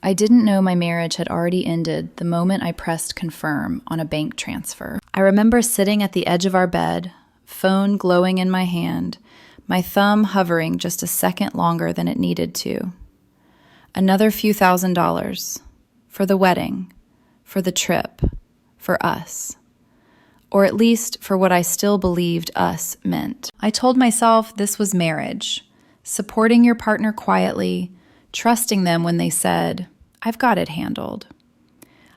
I didn't know my marriage had already ended the moment I pressed confirm on a bank transfer. I remember sitting at the edge of our bed, phone glowing in my hand, my thumb hovering just a second longer than it needed to. Another few $1,000s for the wedding, for the trip, for us. Or at least for what I still believed us meant. I told myself this was marriage, supporting your partner quietly, trusting them when they said, "I've got it handled."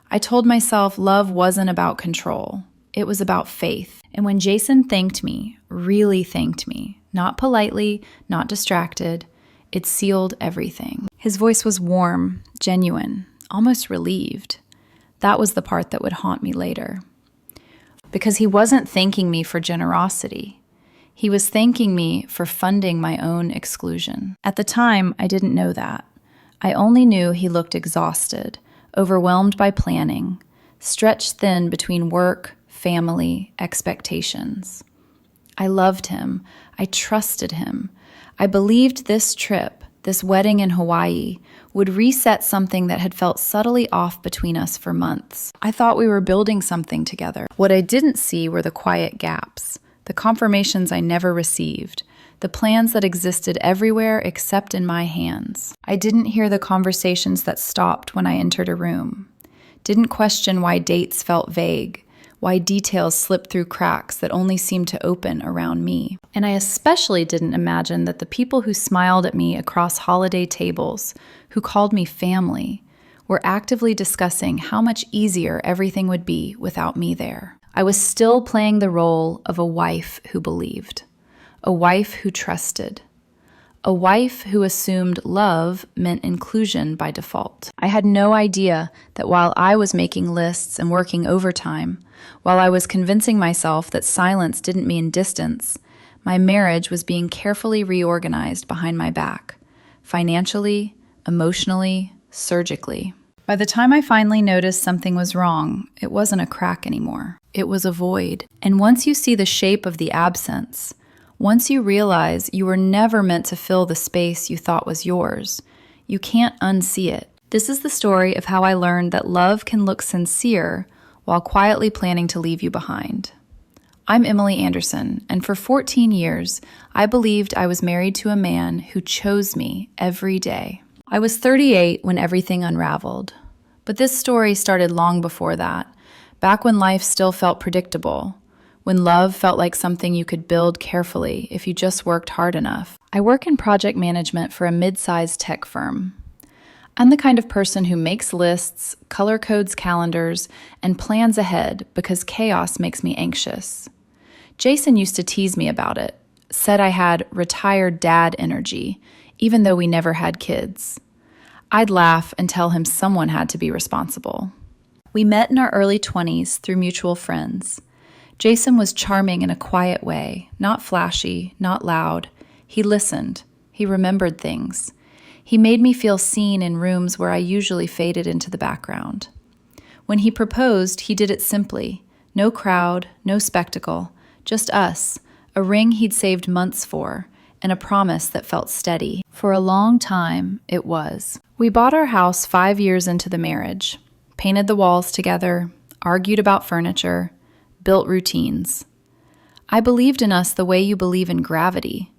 I told myself love wasn't about control. It was about faith. And when Jason thanked me, really thanked me, not politely, not distracted, it sealed everything. His voice was warm, genuine, almost relieved. That was the part that would haunt me later. Because he wasn't thanking me for generosity. He was thanking me for funding my own exclusion. At the time, I didn't know that. I only knew he looked exhausted, overwhelmed by planning, stretched thin between work, family, expectations. I loved him. I trusted him. I believed this trip, this wedding in Hawaii, would reset something that had felt subtly off between us for months. I thought we were building something together. What I didn't see were the quiet gaps, the confirmations I never received, the plans that existed everywhere except in my hands. I didn't hear the conversations that stopped when I entered a room, didn't question why dates felt vague, why details slipped through cracks that only seemed to open around me. And I especially didn't imagine that the people who smiled at me across holiday tables, who called me family, were actively discussing how much easier everything would be without me there. I was still playing the role of a wife who believed, a wife who trusted, a wife who assumed love meant inclusion by default. I had no idea that while I was making lists and working overtime, while I was convincing myself that silence didn't mean distance, my marriage was being carefully reorganized behind my back, financially, emotionally, surgically. By the time I finally noticed something was wrong, it wasn't a crack anymore. It was a void. And once you see the shape of the absence, once you realize you were never meant to fill the space you thought was yours, you can't unsee it. This is the story of how I learned that love can look sincere while quietly planning to leave you behind. I'm Emily Anderson, and for 14 years, I believed I was married to a man who chose me every day. I was 38 when everything unraveled, but this story started long before that, back when life still felt predictable, when love felt like something you could build carefully if you just worked hard enough. I work in project management for a mid-sized tech firm. I'm the kind of person who makes lists, color codes calendars, and plans ahead because chaos makes me anxious. Jason used to tease me about it, said I had retired dad energy, even though we never had kids. I'd laugh and tell him someone had to be responsible. We met in our early 20s through mutual friends. Jason was charming in a quiet way, not flashy, not loud. He listened. He remembered things. He made me feel seen in rooms where I usually faded into the background. When he proposed, he did it simply. No crowd, no spectacle, just us, a ring he'd saved months for, and a promise that felt steady. For a long time, it was. We bought our house 5 years into the marriage, painted the walls together, argued about furniture, built routines. I believed in us the way you believe in gravity.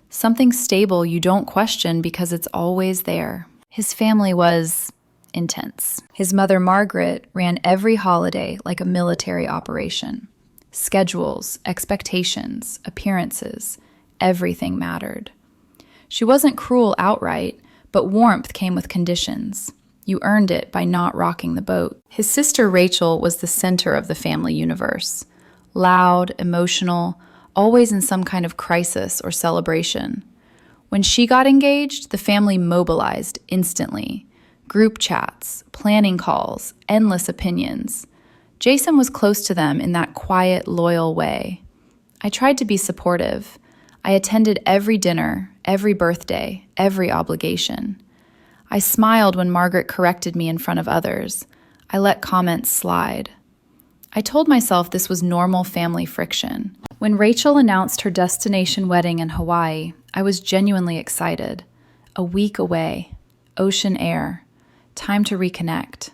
Something stable you don't question because it's always there. His family was intense. His mother, Margaret, ran every holiday like a military operation. Schedules, expectations, appearances, everything mattered. She wasn't cruel outright, but warmth came with conditions. You earned it by not rocking the boat. His sister Rachel was the center of the family universe. Loud, emotional, always in some kind of crisis or celebration. When she got engaged, the family mobilized instantly. Group chats, planning calls, endless opinions. Jason was close to them in that quiet, loyal way. I tried to be supportive. I attended every dinner, every birthday, every obligation. I smiled when Margaret corrected me in front of others. I let comments slide. I told myself this was normal family friction. When Rachel announced her destination wedding in Hawaii, I was genuinely excited. A week away, ocean air, Time to reconnect.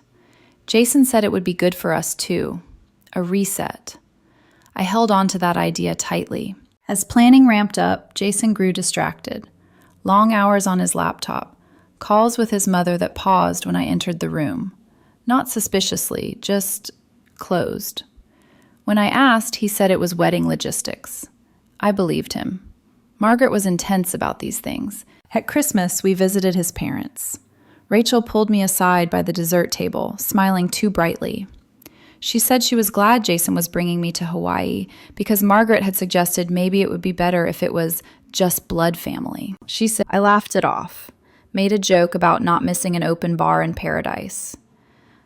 Jason said it would be good for us too. A reset. I held on to that idea tightly. As planning ramped up, Jason grew distracted. Long hours on his laptop. Calls with his mother that paused when I entered the room. Not suspiciously, just closed. When I asked, he said it was wedding logistics. I believed him. Margaret was intense about these things. At Christmas, we visited his parents. Rachel pulled me aside by the dessert table, smiling too brightly. She said she was glad Jason was bringing me to Hawaii because Margaret had suggested maybe it would be better if it was just blood family. She said, I laughed it off, made a joke about not missing an open bar in paradise.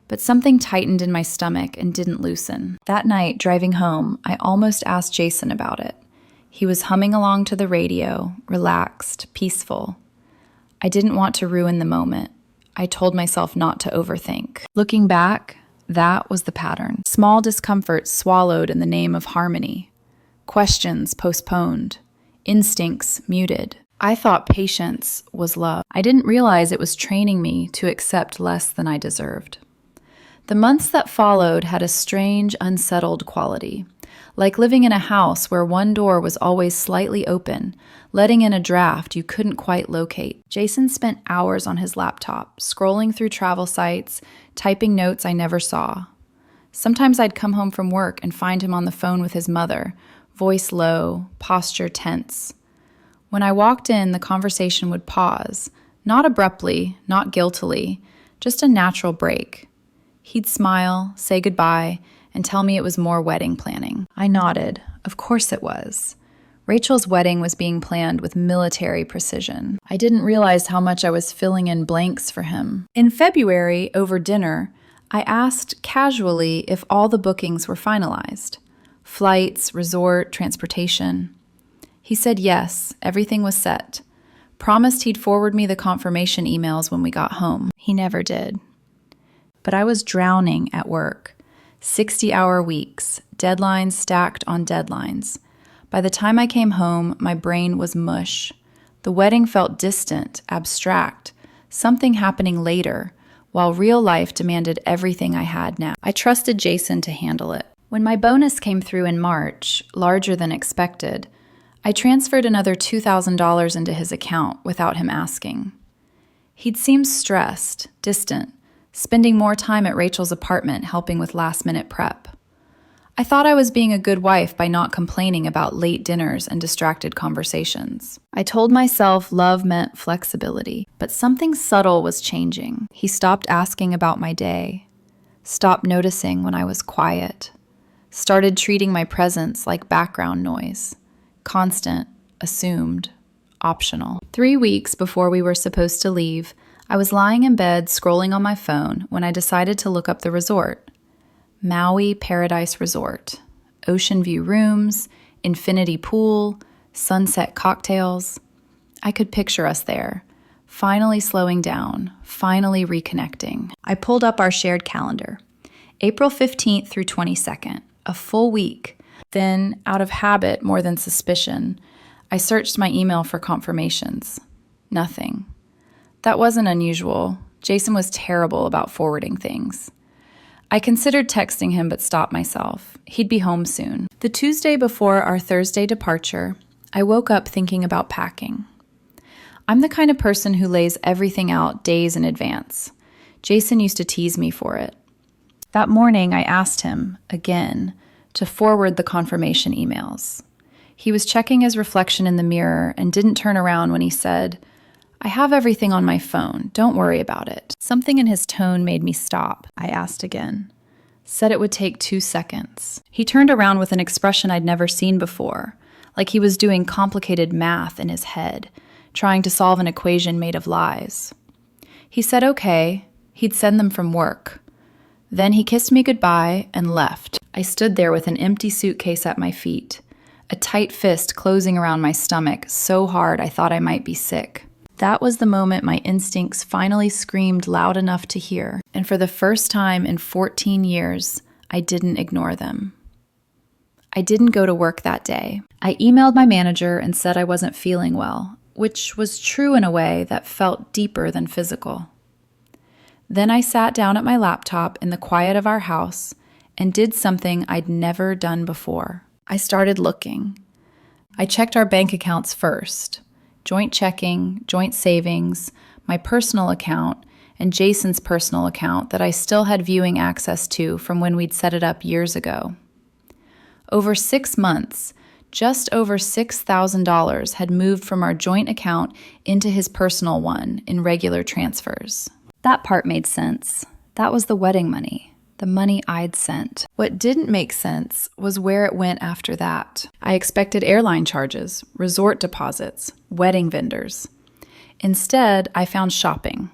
But something tightened in my stomach and didn't loosen. That night, driving home, I almost asked Jason about it. He was humming along to the radio, relaxed, peaceful. I didn't want to ruin the moment. I told myself not to overthink. Looking back, that was the pattern. Small discomforts swallowed in the name of harmony. Questions postponed. Instincts muted. I thought patience was love. I didn't realize it was training me to accept less than I deserved. The months that followed had a strange, unsettled quality. Like living in a house where one door was always slightly open, letting in a draft you couldn't quite locate. Jason spent hours on his laptop, scrolling through travel sites, typing notes I never saw. Sometimes I'd come home from work and find him on the phone with his mother, voice low, posture tense. When I walked in, the conversation would pause, not abruptly, not guiltily, just a natural break. He'd smile, say goodbye, and tell me it was more wedding planning. I nodded. Of course it was. Rachel's wedding was being planned with military precision. I didn't realize how much I was filling in blanks for him. In February, over dinner, I asked casually if all the bookings were finalized. Flights, resort, transportation. He said yes, everything was set. Promised he'd forward me the confirmation emails when we got home. He never did. But I was drowning at work. 60-hour weeks, deadlines stacked on deadlines. By the time I came home, my brain was mush. The wedding felt distant, abstract, something happening later, while real life demanded everything I had now. I trusted Jason to handle it. When my bonus came through in March, larger than expected, I transferred another $2,000 into his account without him asking. He'd seemed stressed, distant, spending more time at Rachel's apartment helping with last-minute prep. I thought I was being a good wife by not complaining about late dinners and distracted conversations. I told myself love meant flexibility, but something subtle was changing. He stopped asking about my day, stopped noticing when I was quiet, started treating my presence like background noise, constant, assumed, optional. 3 weeks before we were supposed to leave, I was lying in bed scrolling on my phone when I decided to look up the resort. Maui Paradise Resort. Ocean view rooms, infinity pool, sunset cocktails. I could picture us there, finally slowing down, finally reconnecting. I pulled up our shared calendar. April 15th through 22nd, a full week. Then, out of habit more than suspicion, I searched my email for confirmations. Nothing. That wasn't unusual. Jason was terrible about forwarding things. I considered texting him but stopped myself. He'd be home soon. The Tuesday before our Thursday departure, I woke up thinking about packing. I'm the kind of person who lays everything out days in advance. Jason used to tease me for it. That morning, I asked him, again, to forward the confirmation emails. He was checking his reflection in the mirror and didn't turn around when he said, I have everything on my phone. Don't worry about it. Something in his tone made me stop. I asked again. Said it would take 2 seconds. He turned around with an expression I'd never seen before, like he was doing complicated math in his head, trying to solve an equation made of lies. He said okay, he'd send them from work. Then he kissed me goodbye and left. I stood there with an empty suitcase at my feet, a tight fist closing around my stomach so hard I thought I might be sick. That was the moment my instincts finally screamed loud enough to hear, and for the first time in 14 years, I didn't ignore them. I didn't go to work that day. I emailed my manager and said I wasn't feeling well, which was true in a way that felt deeper than physical. Then I sat down at my laptop in the quiet of our house and did something I'd never done before. I started looking. I checked our bank accounts first. Joint checking, joint savings, my personal account, and Jason's personal account that I still had viewing access to from when we'd set it up years ago. Over 6 months, just over $6,000 had moved from our joint account into his personal one in regular transfers. That part made sense. That was the wedding money, the money I'd sent. What didn't make sense was where it went after that. I expected airline charges, resort deposits, wedding vendors. Instead, I found shopping.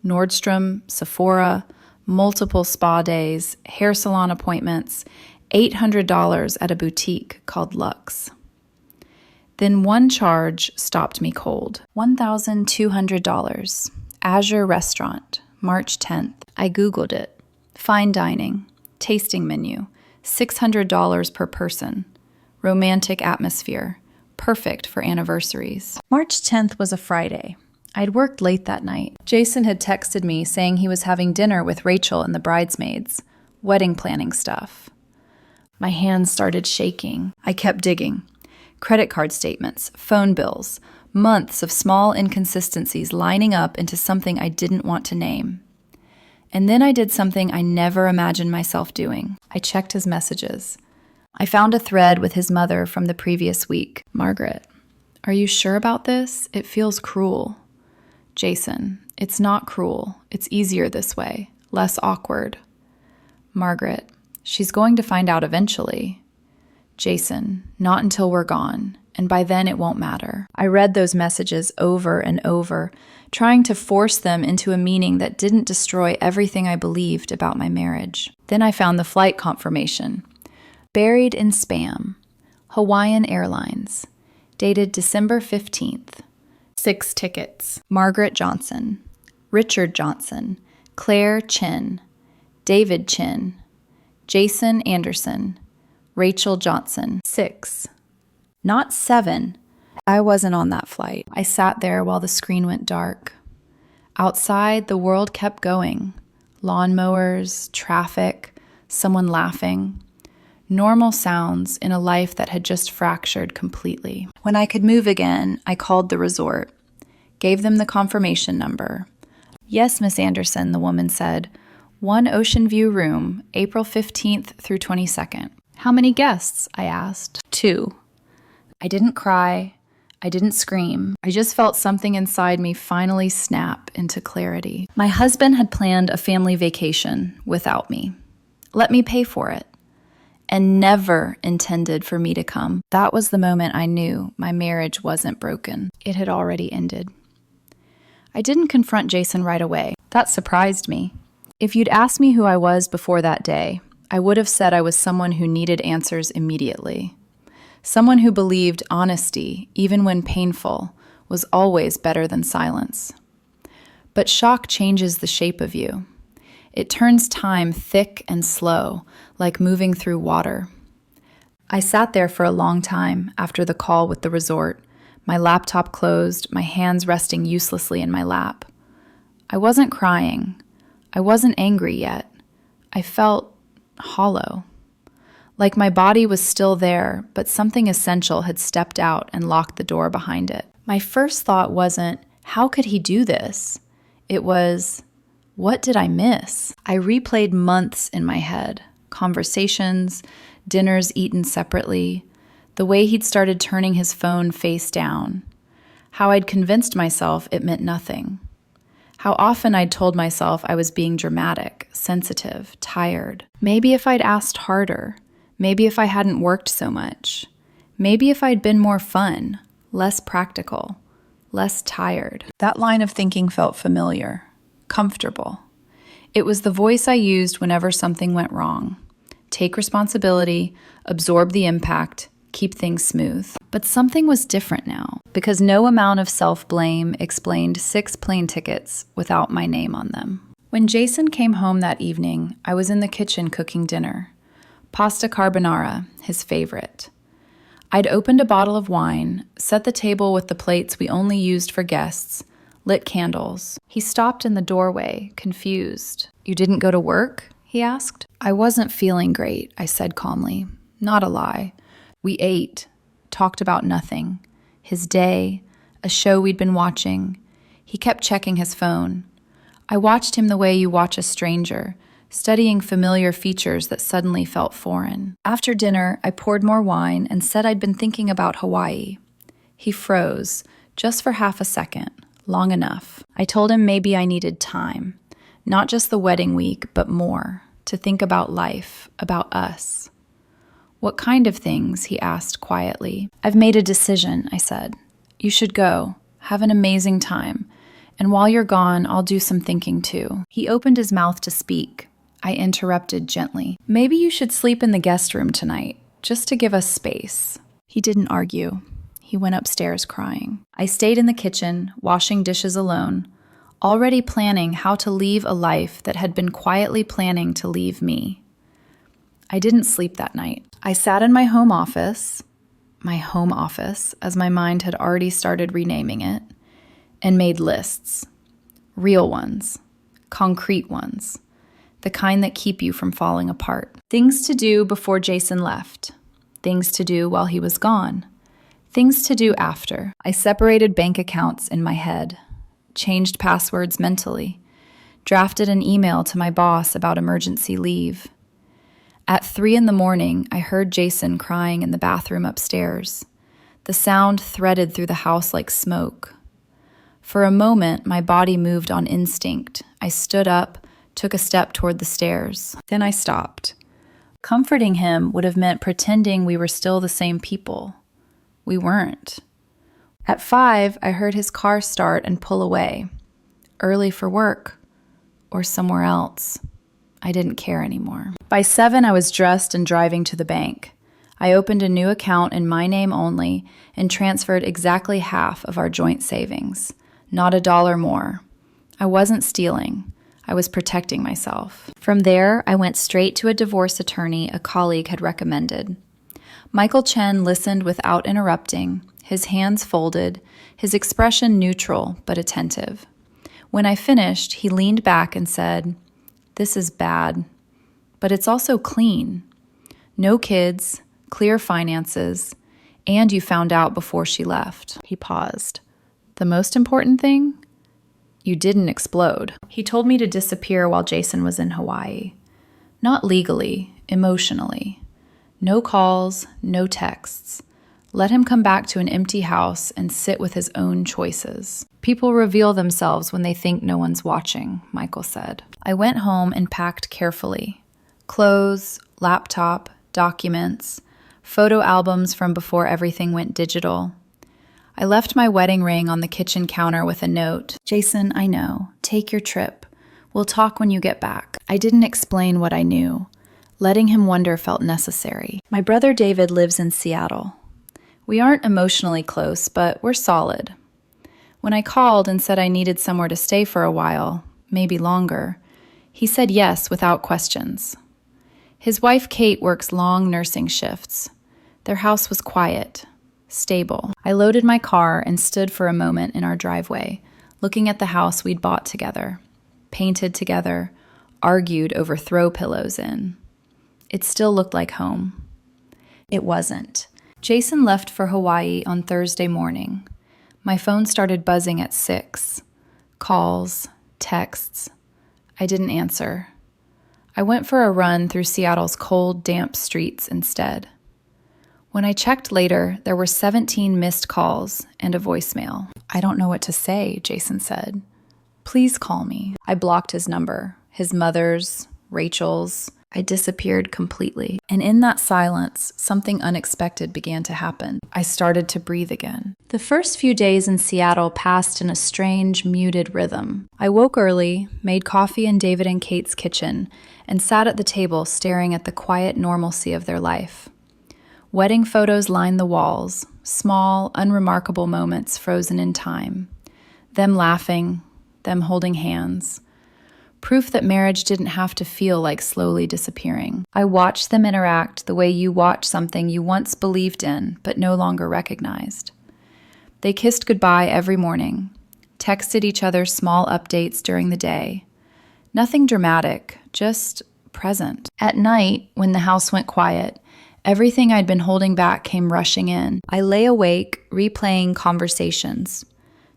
Nordstrom, Sephora, multiple spa days, hair salon appointments, $800 at a boutique called Luxe. Then one charge stopped me cold. $1,200. Azure Restaurant, March 10th. I Googled it. Fine dining, tasting menu, $600 per person. Romantic atmosphere, perfect for anniversaries. March 10th was a Friday. I'd worked late that night. Jason had texted me saying he was having dinner with Rachel and the bridesmaids, wedding planning stuff. My hands started shaking. I kept digging. Credit card statements, phone bills, months of small inconsistencies lining up into something I didn't want to name. And then I did something I never imagined myself doing. I checked his messages. I found a thread with his mother from the previous week. Margaret, are you sure about this? It feels cruel. Jason, it's not cruel. It's easier this way, less awkward. Margaret, she's going to find out eventually. Jason, not until we're gone, and by then it won't matter. I read those messages over and over, trying to force them into a meaning that didn't destroy everything I believed about my marriage. Then I found the flight confirmation. Buried in spam. Hawaiian Airlines. Dated December 15th. 6 tickets. Margaret Johnson. Richard Johnson. Claire Chin. David Chin. Jason Anderson. Rachel Johnson. 6. Not 7. I wasn't on that flight. I sat there while the screen went dark. Outside, the world kept going. Lawnmowers, traffic, someone laughing. Normal sounds in a life that had just fractured completely. When I could move again, I called the resort, gave them the confirmation number. Yes, Miss Anderson, the woman said. 1 ocean view room, April 15th through 22nd. How many guests? I asked. 2. I didn't cry. I didn't scream. I just felt something inside me finally snap into clarity. My husband had planned a family vacation without me. Let me pay for it. And never intended for me to come. That was the moment I knew my marriage wasn't broken. It had already ended. I didn't confront Jason right away. That surprised me. If you'd asked me who I was before that day, I would have said I was someone who needed answers immediately. Someone who believed honesty, even when painful, was always better than silence. But shock changes the shape of you. It turns time thick and slow, like moving through water. I sat there for a long time after the call with the resort, my laptop closed, my hands resting uselessly in my lap. I wasn't crying. I wasn't angry yet. I felt hollow. Like my body was still there, but something essential had stepped out and locked the door behind it. My first thought wasn't, how could he do this? It was, what did I miss? I replayed months in my head. Conversations, dinners eaten separately, the way he'd started turning his phone face down, how I'd convinced myself it meant nothing, how often I'd told myself I was being dramatic, sensitive, tired. Maybe if I'd asked harder, maybe if I hadn't worked so much, maybe if I'd been more fun, less practical, less tired. That line of thinking felt familiar, comfortable. It was the voice I used whenever something went wrong. Take responsibility, absorb the impact, keep things smooth. But something was different now, because no amount of self-blame explained 6 plane tickets without my name on them. When Jason came home that evening, I was in the kitchen cooking dinner. Pasta carbonara, his favorite. I'd opened a bottle of wine, set the table with the plates we only used for guests, lit candles. He stopped in the doorway, confused. "You didn't go to work?" he asked. "I wasn't feeling great," I said calmly. Not a lie. We ate, talked about nothing. His day, a show we'd been watching. He kept checking his phone. I watched him the way you watch a stranger, studying familiar features that suddenly felt foreign. After dinner, I poured more wine and said I'd been thinking about Hawaii. He froze, just for half a second, long enough. I told him maybe I needed time, not just the wedding week, but more, to think about life, about us. "What kind of things?" he asked quietly. "I've made a decision," I said. "You should go. Have an amazing time. And while you're gone, I'll do some thinking too." He opened his mouth to speak. I interrupted gently. "Maybe you should sleep in the guest room tonight, just to give us space." He didn't argue. He went upstairs crying. I stayed in the kitchen, washing dishes alone, already planning how to leave a life that had been quietly planning to leave me. I didn't sleep that night. I sat in my home office, as my mind had already started renaming it, and made lists. Real ones, concrete ones, the kind that keep you from falling apart. Things to do before Jason left, things to do while he was gone, things to do after. I separated bank accounts in my head, changed passwords mentally, drafted an email to my boss about emergency leave. At 3 a.m, I heard Jason crying in the bathroom upstairs. The sound threaded through the house like smoke. For a moment, my body moved on instinct. I stood up, took a step toward the stairs. Then I stopped. Comforting him would have meant pretending we were still the same people. We weren't. At 5, I heard his car start and pull away. Early for work. Or somewhere else. I didn't care anymore. By 7, I was dressed and driving to the bank. I opened a new account in my name only and transferred exactly half of our joint savings. Not $1 more. I wasn't stealing. I was protecting myself. From there, I went straight to a divorce attorney a colleague had recommended. Michael Chen listened without interrupting, his hands folded, his expression neutral but attentive. When I finished, he leaned back and said, "This is bad, but it's also clean. No kids, clear finances, and you found out before she left." He paused. "The most important thing? You didn't explode." He told me to disappear while Jason was in Hawaii. Not legally, emotionally. No calls, no texts. Let him come back to an empty house and sit with his own choices. "People reveal themselves when they think no one's watching," Michael said. I went home and packed carefully. Clothes, laptop, documents, photo albums from before everything went digital. I left my wedding ring on the kitchen counter with a note. "Jason, I know. Take your trip. We'll talk when you get back." I didn't explain what I knew. Letting him wonder felt necessary. My brother David lives in Seattle. We aren't emotionally close, but we're solid. When I called and said I needed somewhere to stay for a while, maybe longer, he said yes without questions. His wife Kate works long nursing shifts. Their house was quiet, stable. I loaded my car and stood for a moment in our driveway, looking at the house we'd bought together, painted together, argued over throw pillows in. It still looked like home. It wasn't. Jason left for Hawaii on Thursday morning. My phone started buzzing at 6. Calls, texts. I didn't answer. I went for a run through Seattle's cold, damp streets instead. When I checked later, there were 17 missed calls and a voicemail. "I don't know what to say," Jason said. "Please call me." I blocked his number, his mother's, Rachel's. I disappeared completely. And in that silence, something unexpected began to happen. I started to breathe again. The first few days in Seattle passed in a strange, muted rhythm. I woke early, made coffee in David and Kate's kitchen, and sat at the table staring at the quiet normalcy of their life. Wedding photos lined the walls, small, unremarkable moments frozen in time. Them laughing, them holding hands. Proof that marriage didn't have to feel like slowly disappearing. I watched them interact the way you watch something you once believed in but no longer recognized. They kissed goodbye every morning, texted each other small updates during the day. Nothing dramatic, just present. At night, when the house went quiet, everything I'd been holding back came rushing in. I lay awake, replaying conversations,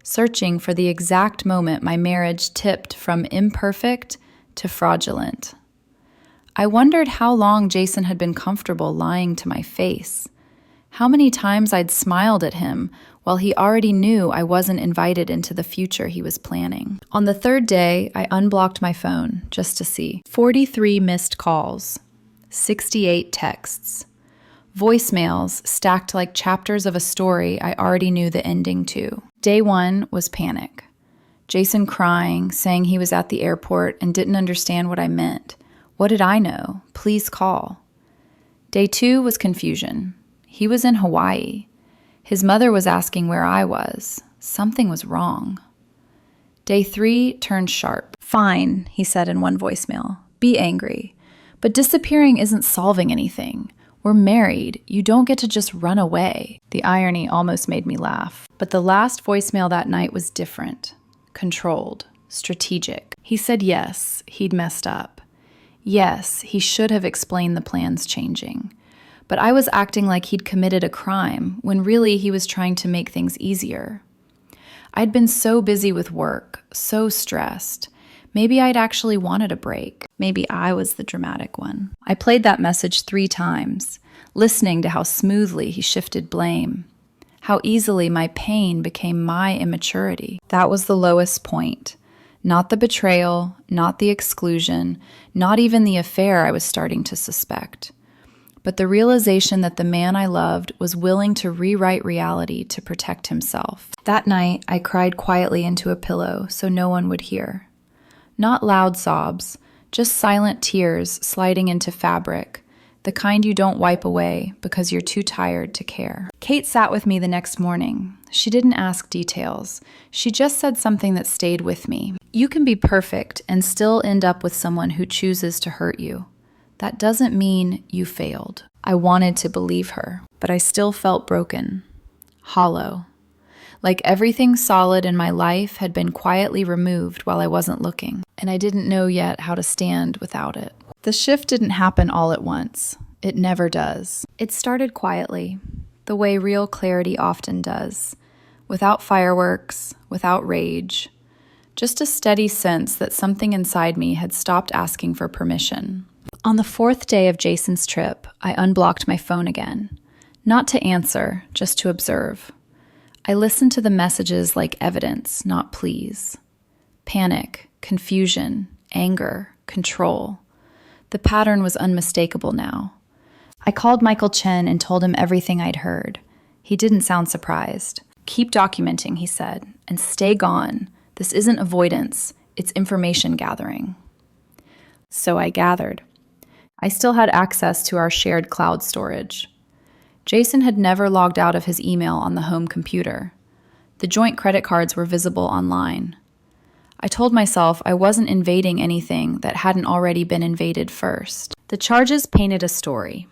searching for the exact moment my marriage tipped from imperfect to fraudulent. I wondered how long Jason had been comfortable lying to my face, how many times I'd smiled at him while he already knew I wasn't invited into the future he was planning. On the third day, I unblocked my phone just to see. 43 missed calls, 68 texts, voicemails stacked like chapters of a story I already knew the ending to. Day 1 was panic. Jason crying, saying he was at the airport and didn't understand what I meant. What did I know? Please call. Day 2 was confusion. He was in Hawaii. His mother was asking where I was. Something was wrong. Day 3 turned sharp. Fine, he said in one voicemail. Be angry. But disappearing isn't solving anything. We're married. You don't get to just run away. The irony almost made me laugh. But the last voicemail that night was different. Controlled. Strategic. He said yes, he'd messed up. Yes, he should have explained the plans changing. But I was acting like he'd committed a crime when really he was trying to make things easier. I'd been so busy with work, so stressed. Maybe I'd actually wanted a break. Maybe I was the dramatic one. I played that message 3 times, listening to how smoothly he shifted blame, how easily my pain became my immaturity. That was the lowest point. Not the betrayal, not the exclusion, not even the affair I was starting to suspect, but the realization that the man I loved was willing to rewrite reality to protect himself. That night, I cried quietly into a pillow so no one would hear. Not loud sobs, just silent tears sliding into fabric, the kind you don't wipe away because you're too tired to care. Kate sat with me the next morning. She didn't ask details. She just said something that stayed with me. You can be perfect and still end up with someone who chooses to hurt you. That doesn't mean you failed. I wanted to believe her, but I still felt broken, hollow, like everything solid in my life had been quietly removed while I wasn't looking, and I didn't know yet how to stand without it. The shift didn't happen all at once. It never does. It started quietly, the way real clarity often does, without fireworks, without rage, just a steady sense that something inside me had stopped asking for permission. On the 4th day of Jason's trip, I unblocked my phone again. Not to answer, just to observe. I listened to the messages like evidence, not pleas. Panic, confusion, anger, control. The pattern was unmistakable now. I called Michael Chen and told him everything I'd heard. He didn't sound surprised. Keep documenting, he said, and stay gone. This isn't avoidance, it's information gathering. So I gathered. I still had access to our shared cloud storage. Jason had never logged out of his email on the home computer. The joint credit cards were visible online. I told myself I wasn't invading anything that hadn't already been invaded first. The charges painted a story.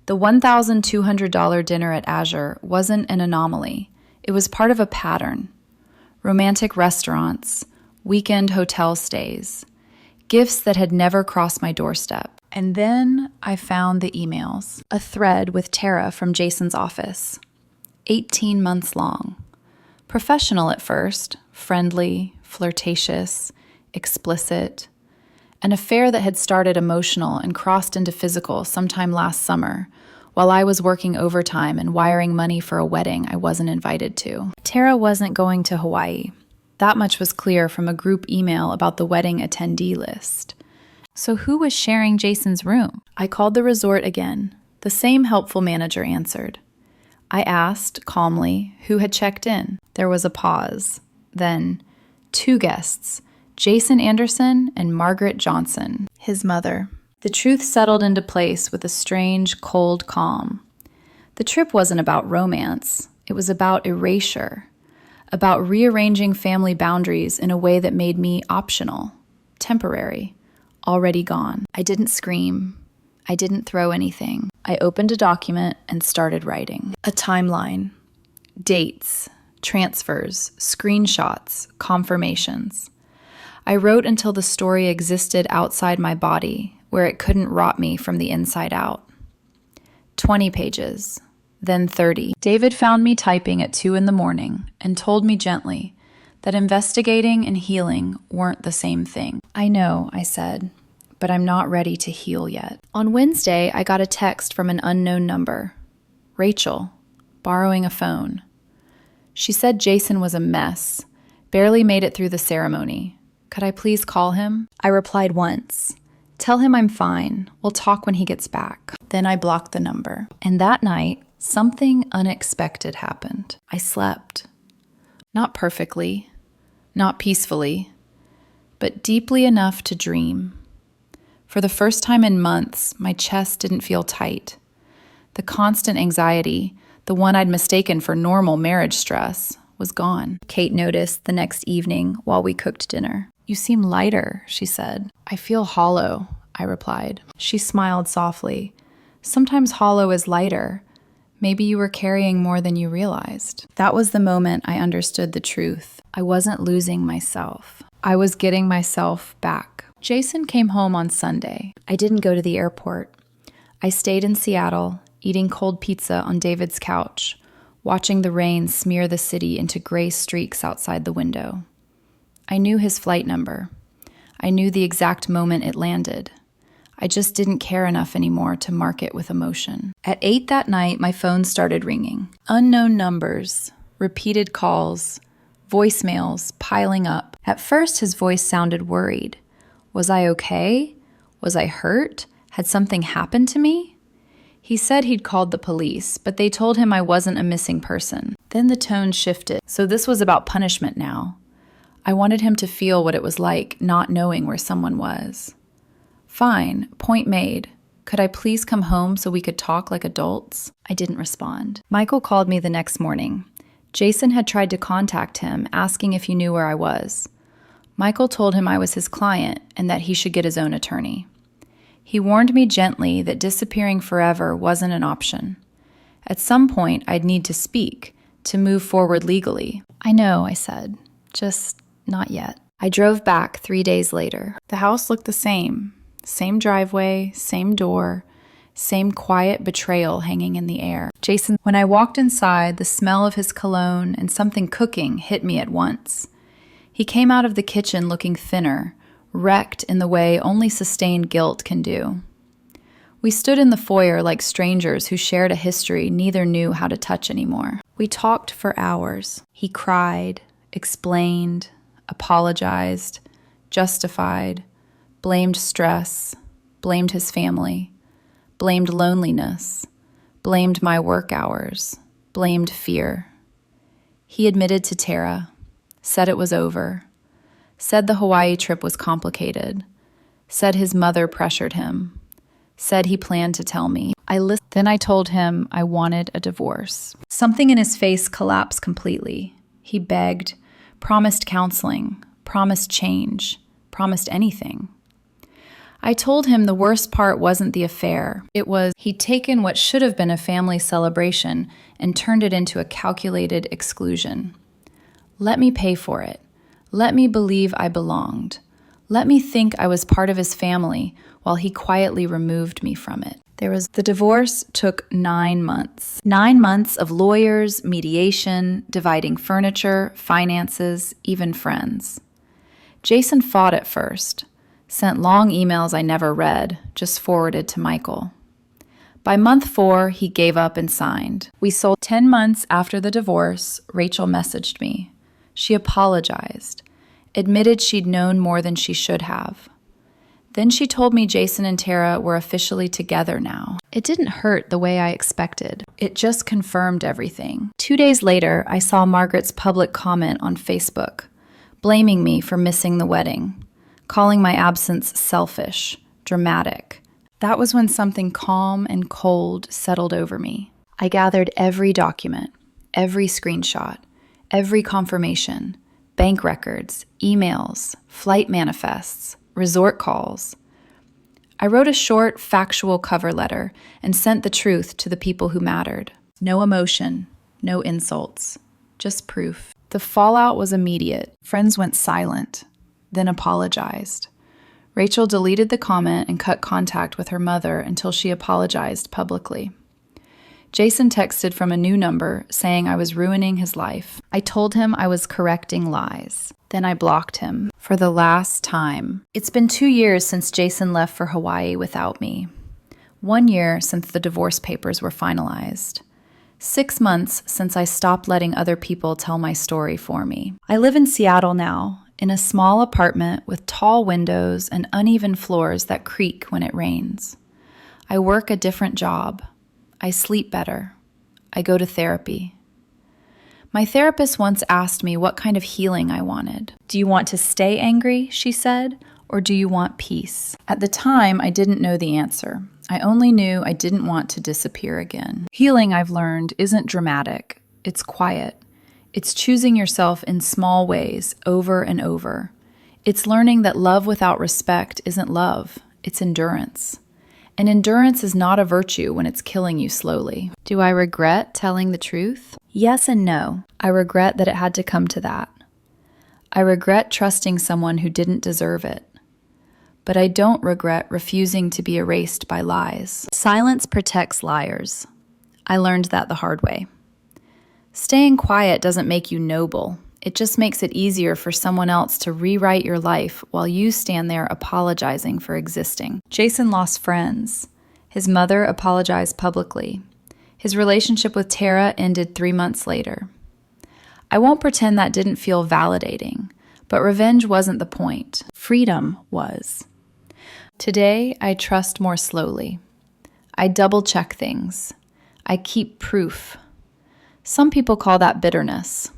The $1,200 dinner at Azure wasn't an anomaly. It was part of a pattern. Romantic restaurants, weekend hotel stays, gifts that had never crossed my doorstep. And then I found the emails. A thread with Tara from Jason's office. 18 months long. Professional at first, friendly, flirtatious, explicit. An affair that had started emotional and crossed into physical sometime last summer, while I was working overtime and wiring money for a wedding I wasn't invited to. Tara wasn't going to Hawaii. That much was clear from a group email about the wedding attendee list. So who was sharing Jason's room? I called the resort again. The same helpful manager answered. I asked, calmly, who had checked in. There was a pause. Then, 2 guests, Jason Anderson and Margaret Johnson, his mother. The truth settled into place with a strange, cold calm. The trip wasn't about romance. It was about erasure, about rearranging family boundaries in a way that made me optional, temporary, already gone. I didn't scream. I didn't throw anything. I opened a document and started writing. A timeline. Dates. transfers, screenshots, confirmations. I wrote until the story existed outside my body, where it couldn't rot me from the inside out. 20 pages, then 30. David found me typing at 2 a.m. and told me gently that investigating and healing weren't the same thing. I know, I said, but I'm not ready to heal yet. On Wednesday, I got a text from an unknown number. Rachel, borrowing a phone. She said Jason was a mess, barely made it through the ceremony. Could I please call him? I replied once. Tell him I'm fine. We'll talk when he gets back. Then I blocked the number. And that night, something unexpected happened. I slept. Not perfectly, not peacefully, but deeply enough to dream. For the first time in months, my chest didn't feel tight. The constant anxiety, the one I'd mistaken for normal marriage stress, was gone. Kate noticed the next evening while we cooked dinner. You seem lighter, she said. I feel hollow, I replied. She smiled softly. Sometimes hollow is lighter. Maybe you were carrying more than you realized. That was the moment I understood the truth. I wasn't losing myself. I was getting myself back. Jason came home on Sunday. I didn't go to the airport. I stayed in Seattle, eating cold pizza on David's couch, watching the rain smear the city into gray streaks outside the window. I knew his flight number. I knew the exact moment it landed. I just didn't care enough anymore to mark it with emotion. At 8 that night, my phone started ringing. Unknown numbers, repeated calls, voicemails piling up. At first, his voice sounded worried. Was I okay? Was I hurt? Had something happened to me? He said he'd called the police, but they told him I wasn't a missing person. Then the tone shifted. So this was about punishment now. I wanted him to feel what it was like not knowing where someone was. Fine, point made. Could I please come home so we could talk like adults? I didn't respond. Michael called me the next morning. Jason had tried to contact him, asking if he knew where I was. Michael told him I was his client and that he should get his own attorney. He warned me gently that disappearing forever wasn't an option. At some point, I'd need to speak, to move forward legally. I know, I said. Just not yet. I drove back 3 days later. The house looked the same. Same driveway, same door, same quiet betrayal hanging in the air. Jason, when I walked inside, the smell of his cologne and something cooking hit me at once. He came out of the kitchen looking thinner, wrecked in the way only sustained guilt can do. We stood in the foyer like strangers who shared a history neither knew how to touch anymore. We talked for hours. He cried, explained, apologized, justified, blamed stress, blamed his family, blamed loneliness, blamed my work hours, blamed fear. He admitted to Tara, said it was over, said the Hawaii trip was complicated, said his mother pressured him, said he planned to tell me. I listened. Then I told him I wanted a divorce. Something in his face collapsed completely. He begged, promised counseling, promised change, promised anything. I told him the worst part wasn't the affair. It was he'd taken what should have been a family celebration and turned it into a calculated exclusion. Let me pay for it. Let me believe I belonged. Let me think I was part of his family while he quietly removed me from it. The divorce took 9 months. 9 months of lawyers, mediation, dividing furniture, finances, even friends. Jason fought at first. Sent long emails I never read, just forwarded to Michael. By month 4, he gave up and signed. We sold 10 months after the divorce. Rachel messaged me. She apologized, admitted she'd known more than she should have. Then she told me Jason and Tara were officially together now. It didn't hurt the way I expected. It just confirmed everything. 2 days later, I saw Margaret's public comment on Facebook, blaming me for missing the wedding, calling my absence selfish, dramatic. That was when something calm and cold settled over me. I gathered every document, every screenshot, every confirmation, bank records, emails, flight manifests, resort calls. I wrote a short, factual cover letter and sent the truth to the people who mattered. No emotion, no insults, just proof. The fallout was immediate. Friends went silent, then apologized. Rachel deleted the comment and cut contact with her mother until she apologized publicly. Jason texted from a new number saying I was ruining his life. I told him I was correcting lies. Then I blocked him for the last time. It's been 2 years since Jason left for Hawaii without me. 1 year since the divorce papers were finalized. 6 months since I stopped letting other people tell my story for me. I live in Seattle now, in a small apartment with tall windows and uneven floors that creak when it rains. I work a different job. I sleep better. I go to therapy. My therapist once asked me what kind of healing I wanted. Do you want to stay angry, she said, or do you want peace? At the time, I didn't know the answer. I only knew I didn't want to disappear again. Healing, I've learned, isn't dramatic. It's quiet. It's choosing yourself in small ways over and over. It's learning that love without respect isn't love. It's endurance. And endurance is not a virtue when it's killing you slowly. Do I regret telling the truth? Yes and no. I regret that it had to come to that. I regret trusting someone who didn't deserve it. But I don't regret refusing to be erased by lies. Silence protects liars. I learned that the hard way. Staying quiet doesn't make you noble. It just makes it easier for someone else to rewrite your life while you stand there apologizing for existing. Jason lost friends. His mother apologized publicly. His relationship with Tara ended 3 months later. I won't pretend that didn't feel validating, but revenge wasn't the point. Freedom was. Today, I trust more slowly. I double-check things. I keep proof. Some people call that bitterness.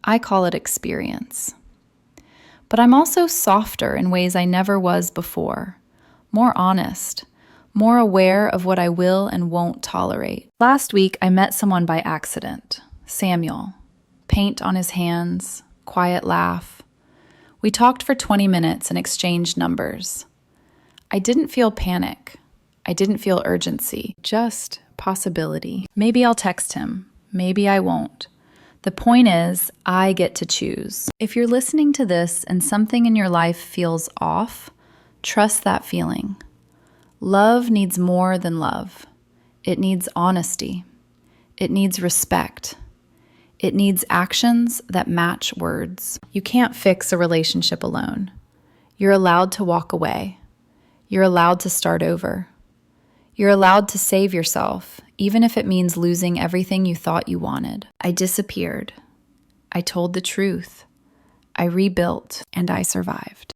I call it experience. But I'm also softer in ways I never was before, more honest, more aware of what I will and won't tolerate. Last week, I met someone by accident, Samuel. Paint on his hands, quiet laugh. We talked for 20 minutes and exchanged numbers. I didn't feel panic. I didn't feel urgency, just possibility. Maybe I'll text him. Maybe I won't. The point is, I get to choose. If you're listening to this and something in your life feels off, trust that feeling. Love needs more than love. It needs honesty. It needs respect. It needs actions that match words. You can't fix a relationship alone. You're allowed to walk away. You're allowed to start over. You're allowed to save yourself, even if it means losing everything you thought you wanted. I disappeared. I told the truth. I rebuilt, and I survived.